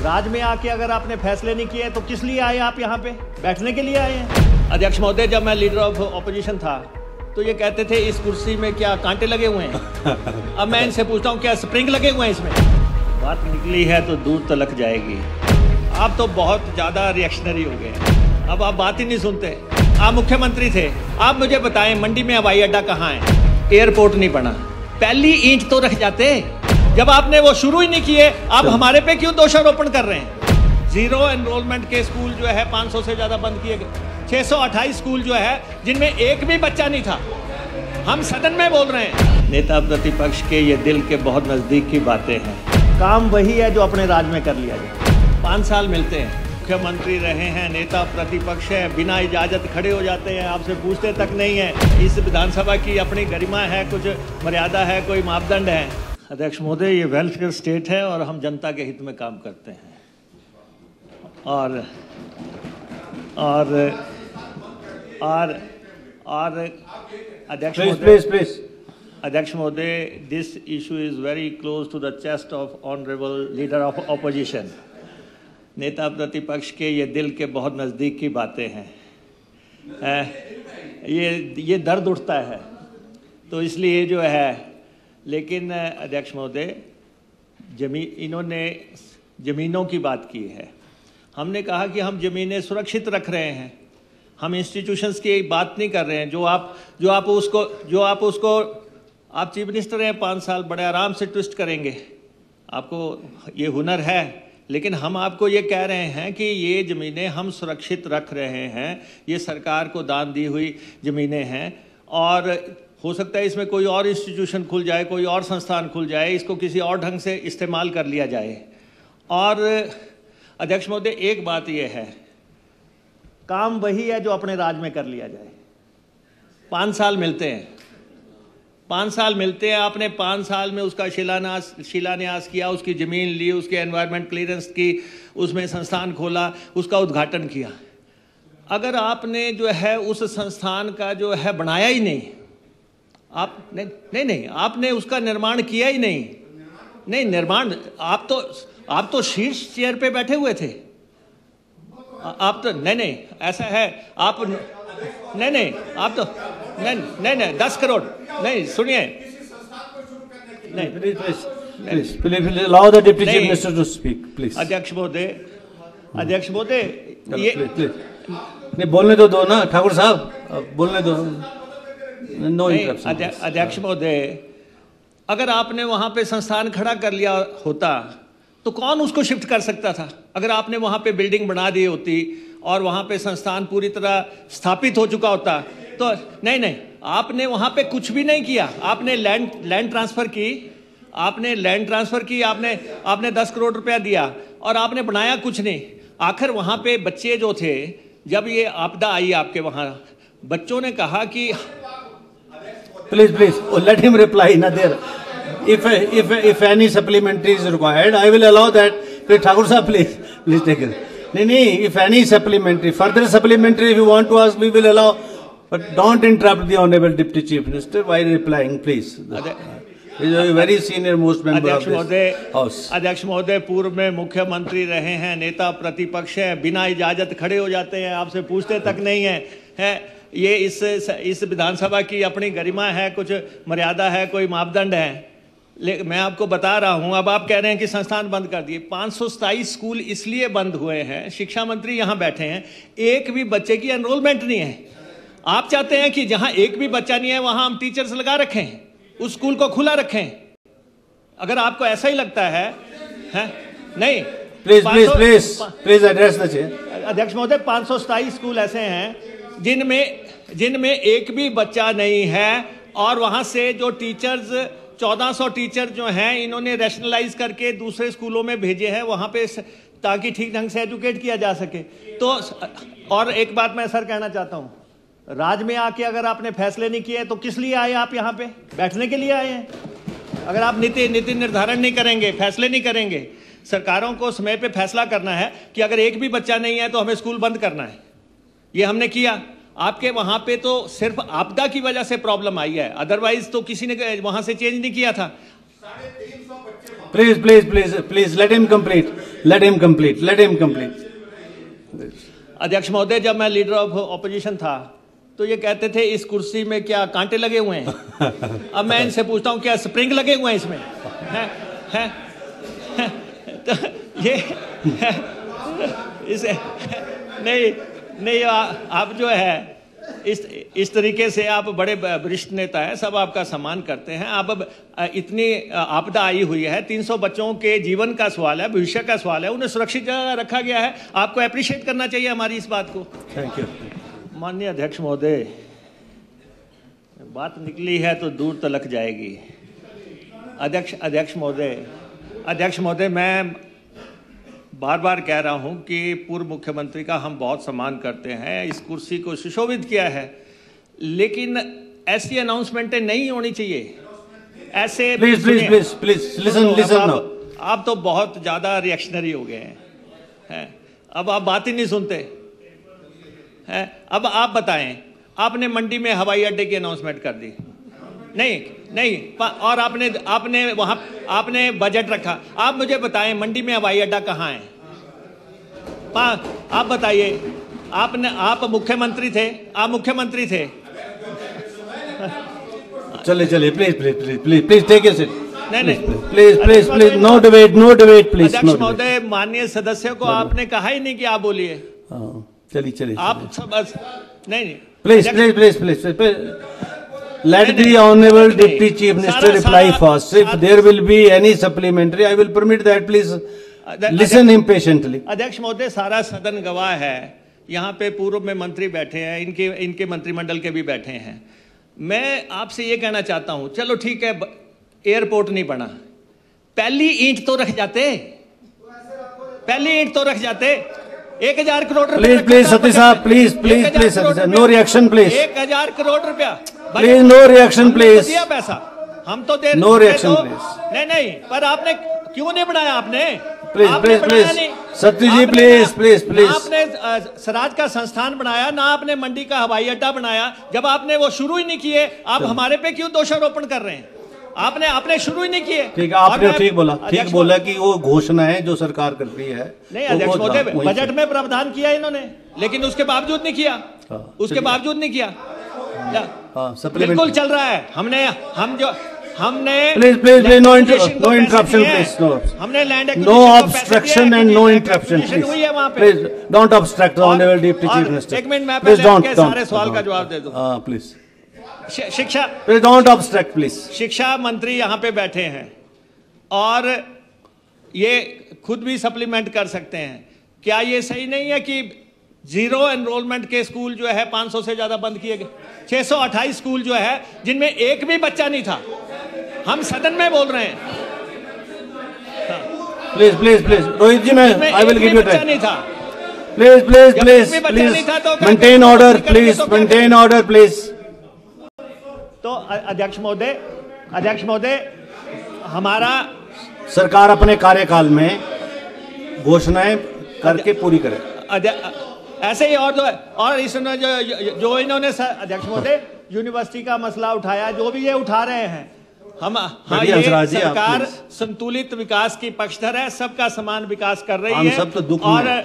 राज में आके अगर आपने फैसले नहीं किए तो किस लिए आए आप यहाँ पे? बैठने के लिए आए हैं? अध्यक्ष महोदय, जब मैं लीडर ऑफ ऑपोजिशन था तो ये कहते थे इस कुर्सी में क्या कांटे लगे हुए हैं। अब मैं इनसे पूछता हूँ क्या स्प्रिंग लगे हुए हैं इसमें? बात निकली है तो दूर तलक जाएगी। आप तो बहुत ज़्यादा रिएक्शनरी हो गए, अब आप बात ही नहीं सुनते। आप मुख्यमंत्री थे, आप मुझे बताएं मंडी में हवाई अड्डा कहाँ है? एयरपोर्ट नहीं बना, पहली ईंट तो रख जाते। जब आपने वो शुरू ही नहीं किए, आप हमारे पे क्यों दोषारोपण कर रहे हैं? जीरो एनरोलमेंट के स्कूल जो है 500 से ज़्यादा बंद किए गए, 628 स्कूल जो है जिनमें एक भी बच्चा नहीं था। हम सदन में बोल रहे हैं। नेता प्रतिपक्ष के ये दिल के बहुत नज़दीक की बातें हैं। काम वही है जो अपने राज में कर लिया जाए। 5 साल मिलते हैं, मुख्यमंत्री रहे हैं, नेता प्रतिपक्ष है, बिना इजाज़त खड़े हो जाते हैं, आपसे पूछते तक नहीं है। इस विधानसभा की अपनी गरिमा है, कुछ मर्यादा है, कोई मापदंड है। अध्यक्ष महोदय, ये वेलफेयर स्टेट है और हम जनता के हित में काम करते हैं। और अध्यक्ष महोदय, अध्यक्ष महोदय, this issue is very close to the chest of honourable leader of opposition. नेता प्रतिपक्ष के ये दिल के बहुत नज़दीक की बातें हैं। ये दर्द उठता है तो इसलिए जो है, लेकिन अध्यक्ष महोदय, इन्होंने ज़मीनों की बात की है। हमने कहा कि हम ज़मीनें सुरक्षित रख रहे हैं, हम इंस्टीट्यूशंस की बात नहीं कर रहे हैं। आप चीफ मिनिस्टर हैं 5 साल, बड़े आराम से ट्विस्ट करेंगे, आपको ये हुनर है। लेकिन हम आपको ये कह रहे हैं कि ये ज़मीनें हम सुरक्षित रख रहे हैं, ये सरकार को दान दी हुई ज़मीनें हैं और हो सकता है इसमें कोई और इंस्टीट्यूशन खुल जाए, कोई और संस्थान खुल जाए, इसको किसी और ढंग से इस्तेमाल कर लिया जाए। और अध्यक्ष महोदय, एक बात ये है, काम वही है जो अपने राज में कर लिया जाए। 5 साल मिलते हैं, 5 साल मिलते हैं। आपने 5 साल में उसका शिलान्यास किया, उसकी ज़मीन ली, उसके एनवायरनमेंट क्लियरेंस की, उसमें संस्थान खोला, उसका उद्घाटन किया। अगर आपने जो है उस संस्थान का जो है बनाया ही नहीं, आपने उसका निर्माण किया ही नहीं। निर्माण, आप तो शीर्ष चेयर पे बैठे हुए थे। आप तो नहीं ऐसा है, आप आप तो नहीं 10 करोड़ नहीं, सुनिए, नहीं please allow the deputy chief minister to speak, please. अध्यक्ष महोदय, ये नहीं बोलने दो ना ठाकुर साहब, बोलने दो। No interruption. अध्यक्ष महोदय, अगर आपने वहां पे संस्थान खड़ा कर लिया होता तो कौन उसको शिफ्ट कर सकता था? अगर आपने वहां पे बिल्डिंग बना दी होती और वहां पे संस्थान पूरी तरह स्थापित हो चुका होता तो नहीं, आपने वहां पे कुछ भी नहीं किया। आपने लैंड ट्रांसफर की, आपने 10 करोड़ रुपया दिया और आपने बनाया कुछ नहीं। आखिर वहां पे बच्चे जो थे, जब ये आपदा आई आपके वहां, बच्चों ने कहा कि प्लीज let him reply ना देर। If any supplementary is required, I will allow that. Please, Thakur sahab, please take it. नहीं, if any further supplementary if you want to ask, we will allow. But don't interrupt the Honorable Deputy Chief Minister while replying, please. He is a very senior most member of this House. अध्यक्ष महोदय, पूर्व में मुख्यमंत्री रहे हैं, नेता प्रतिपक्ष हैं, बिना इजाज़त खड़े हो जाते हैं, आपसे पूछते तक नहीं है। ये इस विधानसभा की अपनी गरिमा है, कुछ मर्यादा है, कोई मापदंड है। मैं आपको बता रहा हूं, अब आप कह रहे हैं कि संस्थान बंद कर दिए। 527 स्कूल इसलिए बंद हुए हैं, शिक्षा मंत्री यहां बैठे हैं, एक भी बच्चे की एनरोलमेंट नहीं है। आप चाहते हैं कि जहां एक भी बच्चा नहीं है वहां हम टीचर्स लगा रखें, उस स्कूल को खुला रखें। अगर आपको ऐसा ही लगता है नहीं, प्लीज एड्रेस द चेयर। अध्यक्ष महोदय, 527 स्कूल ऐसे हैं जिनमें एक भी बच्चा नहीं है और वहां से जो टीचर्स 1400 टीचर जो हैं इन्होंने रैशनलाइज करके दूसरे स्कूलों में भेजे हैं वहां पे, ताकि ठीक ढंग से एजुकेट किया जा सके। तो और एक बात मैं सर कहना चाहता हूं, राज में आके अगर आपने फैसले नहीं किए तो किस लिए आए आप यहाँ पे? बैठने के लिए आए हैं। अगर आप नीति निर्धारण नहीं करेंगे, फैसले नहीं करेंगे, सरकारों को समय पे फैसला करना है कि अगर एक भी बच्चा नहीं है तो हमें स्कूल बंद करना है। ये हमने किया। आपके वहां पे तो सिर्फ आपदा की वजह से प्रॉब्लम आई है, अदरवाइज तो किसी ने वहां से चेंज नहीं किया था। Please, let him complete. अध्यक्ष महोदय, जब मैं लीडर ऑफ ऑपोजिशन था तो ये कहते थे इस कुर्सी में क्या कांटे लगे हुए हैं। अब मैं इनसे पूछता हूँ क्या स्प्रिंग लगे हुए हैं इसमें? हैं? तो ये इसे नहीं आप जो है इस तरीके से आप बड़े वरिष्ठ नेता हैं, सब आपका सम्मान करते हैं। अब इतनी आपदा आई हुई है, 300 बच्चों के जीवन का सवाल है, भविष्य का सवाल है, उन्हें सुरक्षित जगह रखा गया है। आपको अप्रिशिएट करना चाहिए हमारी इस बात को। Thank you. माननीय अध्यक्ष महोदय, बात निकली है तो दूर तलक जाएगी। अध्यक्ष महोदय, मैं बार बार कह रहा हूं कि पूर्व मुख्यमंत्री का हम बहुत सम्मान करते हैं, इस कुर्सी को सुशोभित किया है, लेकिन ऐसी अनाउंसमेंटें नहीं होनी चाहिए। ऐसे प्लीज लिसन नाउ। आप तो बहुत ज्यादा रिएक्शनरी हो गए हैं। अब आप बात ही नहीं सुनते हैं। अब आप बताएं, आपने मंडी में हवाई अड्डे की अनाउंसमेंट कर दी, नहीं, और आपने वहां आपने बजट रखा। आप मुझे बताएं मंडी में हवाई अड्डा कहाँ है? आप बताइए। आप मुख्यमंत्री थे, चलिए प्लीज टेक ए सीट। नहीं, प्लीज नो डिबेट प्लीज। अध्यक्ष महोदय, माननीय सदस्यों को आपने कहा ही नहीं कि आप बोलिए। चलिए आप सब नहीं please let the honorable deputy chief minister reply first. If there will be any supplementary, I will permit that. Please listen him patiently. अध्यक्ष महोदय, सारा सदन गवाह है, यहाँ पे पूर्व में मंत्री बैठे हैं, इनके मंत्रिमंडल के भी बैठे हैं। मैं आपसे ये कहना चाहता हूँ, चलो ठीक है, एयरपोर्ट नहीं बना, पहली ईंट तो रख जाते। 1000 करोड़ रुपए। प्लीज सतीश साहब, please no reaction please. 1000 crore रुपया, प्लीज नो रिएक्शन प्लीज। दिया पैसा हम तो दे, नो रिएक्शन प्लीज। नहीं, पर आपने क्यों नहीं बनाया? आपने प्लीज सतीश जी, प्लीज आपने स्वराज का संस्थान बनाया ना, आपने मंडी का हवाई अड्डा बनाया। जब आपने वो शुरू ही नहीं किए, आप हमारे पे क्यों दोषारोपण कर रहे हैं? आपने शुरू ही नहीं किए। ठीक है, आपने ठीक बोला कि वो घोषणा है जो सरकार कर रही है। नहीं अध्यक्ष महोदय, बजट में प्रावधान किया इन्होंने, लेकिन उसके बावजूद नहीं किया। बिल्कुल चल रहा है। हमने प्लीज नो इंटरप्शन प्लीज। हमने land no obstruction and no interruption please don't obstruct the honourable deputy chief minister. एक मिनट, मैं पहले आपके सारे सवाल का जवाब दे दूं। प्लीज शिक्षा, डोंट ऑब्स्ट्रक्ट प्लीज। शिक्षा मंत्री यहाँ पे बैठे हैं और ये खुद भी सप्लीमेंट कर सकते हैं। क्या ये सही नहीं है कि 0 एनरोलमेंट के स्कूल जो है 500 से ज्यादा बंद किए गए? 628 स्कूल जो है जिनमें एक भी बच्चा नहीं था। हम सदन में बोल रहे हैं। प्लीज रोहित जी, मैं I will give you time. नहीं था। Please maintain order please. तो अध्यक्ष महोदय, हमारा सरकार अपने कार्यकाल में घोषणाएं करके पूरी करे। ऐसे ही और इसने जो इन्होंने अध्यक्ष महोदय यूनिवर्सिटी का मसला उठाया, जो भी ये उठा रहे हैं, ये सरकार संतुलित विकास की पक्षधर है, सबका समान विकास कर रही है। हम सब तो दुख में